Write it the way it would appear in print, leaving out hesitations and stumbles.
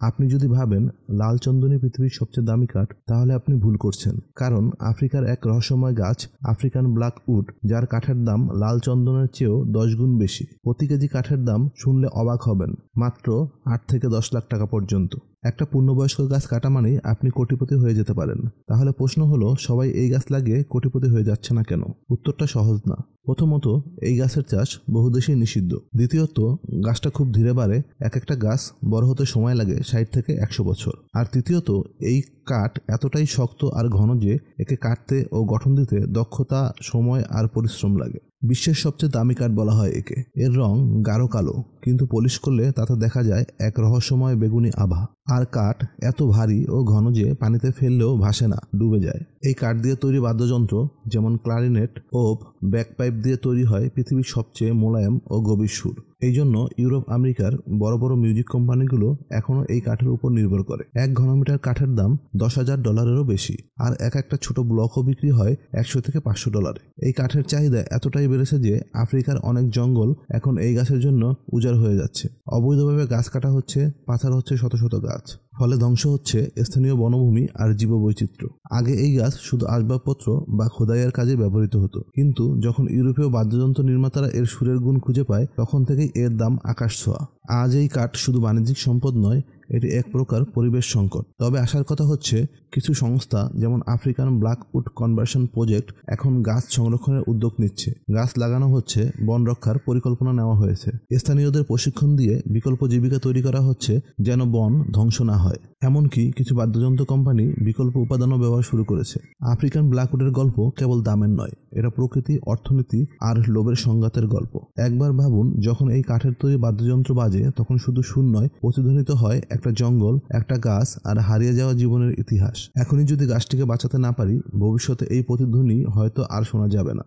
আপনি যদি ভাবেন লাল চন্দনই পৃথিবীর সবচেয়ে দামি কাঠ, তাহলে আপনি ভুল করছেন। কারণ আফ্রিকার এক রহস্যময় গাছ আফ্রিকান ব্ল্যাক উড, যার কাঠের দাম লাল চন্দনের চেয়েও 10 গুণ বেশি। প্রতি কেজি কাঠের দাম শুনলে অবাক হবেন, মাত্র 8 থেকে 10 লাখ টাকা পর্যন্ত। একটা পূর্ণবয়স্ক গাছ কাটা মানেই আপনি কোটিপতি হয়ে যেতে পারেন। তাহলে প্রশ্ন হলো, সবাই এই গাছ লাগিয়ে কোটিপতি হয়ে যাচ্ছে না কেন? উত্তরটা সহজ না। প্রথমত, এই গাছের চাষ বহু দেশেই নিষিদ্ধ। দ্বিতীয়ত, গাছটা খুব ধীরে বাড়ে, এক একটা গাছ বড় হতে সময় লাগে 60 থেকে 100 বছর। আর তৃতীয়ত, এই কাঠ এতটাই শক্ত আর ঘন যে একে কাটতে ও গঠন দিতে দক্ষতা, সময় আর পরিশ্রম লাগে। বিশ্বের সবচেয়ে দামি কাঠ বলা হয় একে। এর রং গাঢ় কালো, কিন্তু পলিশ করলে তাতে দেখা যায় এক রহস্যময় বেগুনি আভা। আর কাঠ এত ভারী ও ঘন যে পানিতে ফেললেও ভাসে না, ডুবে যায়। এই কাঠ দিয়ে তৈরি বাদ্যযন্ত্র যেমন ক্লারিনেট, ওব, ব্যাকপাইপ দিয়ে তৈরি হয় পৃথিবীর সবচেয়ে মোলায়েম ও গভীর সুর। এই জন্য ইউরোপ আমেরিকার বড় বড় মিউজিক কোম্পানিগুলো এখনও এই কাঠের উপর নির্ভর করে। 1 ঘনমিটার কাঠের দাম $10,000-এরও বেশি, আর একটা ছোট ব্লকও বিক্রি হয় $100 থেকে $500। এই কাঠের চাহিদা এতটাই বেড়েছে যে আফ্রিকার অনেক জঙ্গল এখন এই গাছের জন্য উজাড় হয়ে যাচ্ছে। অবৈধভাবে গাছ কাটা হচ্ছে, পাচার হচ্ছে শত শত গাছ, ফলে ধ্বংস হচ্ছে স্থানীয় বনভূমি আর জীববৈচিত্র্য। আগে এই গাছ শুধু আসবাবপত্র বা খোদাইয়ের কাজে ব্যবহৃত হতো, কিন্তু যখন ইউরোপীয় বাদ্যযন্ত্র নির্মাতারা এর সুরের গুণ খুঁজে পায়, তখন থেকেই এর দাম আকাশ ছোঁয়া। আজ এই কাঠ শুধু বাণিজ্যিক সম্পদ নয়, এটি এক প্রকার পরিবেশ সংকট। তবে আসার কথা হচ্ছে, কিছু সংস্থা যেমন African black wood conversion project এখন গাছ সংরক্ষণের উদ্যোগ নিচ্ছে। গাছ লাগানো হচ্ছে, বন রক্ষার পরিকল্পনা নেওয়া হয়েছে, স্থানীয়দের প্রশিক্ষণ দিয়ে বিকল্প জীবিকা তৈরি করা হচ্ছে যেন বন ধ্বংস না হয়। এমনকি কিছু বাদ্যযন্ত্র কোম্পানি বিকল্প উপাদানও ব্যবহার শুরু করেছে। আফ্রিকান ব্ল্যাক উডের গল্প কেবল দামের নয়, এটা প্রকৃতি, অর্থনীতি আর লোভের সংঘাতের গল্প। একবার ভাবুন, যখন এই কাঠের তৈরি বাদ্যযন্ত্র বাজে, তখন শুধু সুর নয়, প্রতিধ্বনিত হয় একটা জঙ্গল, একটা গাছ আর হারিয়ে যাওয়া জীবনের ইতিহাস। এখনই যদি গাছটিকে বাঁচাতে না পারি, ভবিষ্যতে এই প্রতিধ্বনি হয়তো আর শোনা যাবে না।